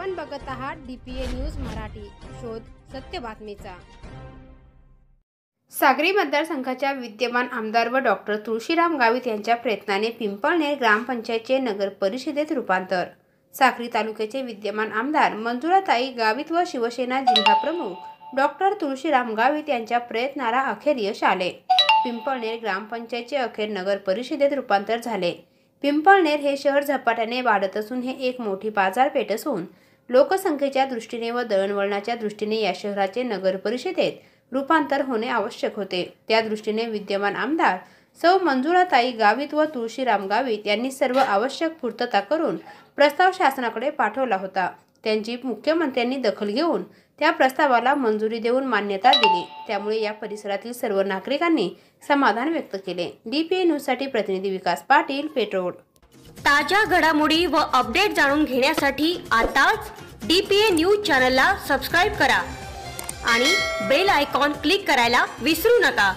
आपण बघत आहात DPA न्यूज मराठी, शोध सत्य बातमीचा। सागरी मतदारसंघाच्या विद्यमान आमदार व डॉक्टर तुळशीराम गावित यांच्या प्रयत्नाने पिंपळनेर ग्रामपंचायतचे नगर परिषदेत रूपांतर। साक्री तालुक्याचे विद्यमान आमदार मंजुळाताई गावित व शिवसेना जिल्हा प्रमुख डॉक्टर तुळशीराम गावित यांच्या प्रयत्नाला अखेर यश आले। पिंपळनेर ग्रामपंचायतचे अखेर नगर परिषदेत रूपांतर झाले। पिंपळनेर हे शहर झपाट्याने वाढत असून हे एक मोठी बाजारपेठ असून लोकसंख्येच्या दृष्टीने व दळणवळणाच्या दृष्टीने या शहराचे नगर परिषदेत रूपांतर होणे आवश्यक होते। त्या दृष्टीने विद्यमान आमदार सौ मंजुळाताई गावित व तुळशीराम गावित यांनी सर्व आवश्यक पूर्तता करून प्रस्ताव शासनाकडे पाठवला होता। त्यांची मुख्यमंत्र्यांनी दखल घेऊन त्या प्रस्तावाला मंजुरी देऊन मान्यता दिली। त्यामुळे या परिसरातील सर्व नागरिकांनी समाधान व्यक्त केले। DPA न्यूज साठी प्रतिनिधी विकास पाटील, पेठरोड। ताज्या घडामोडी व अपडेट जाणून घेण्यासाठी आताच DPA न्यूज चॅनलला सबस्क्राइब करा आणि बेल आयकॉन क्लिक करायला विसरू नका।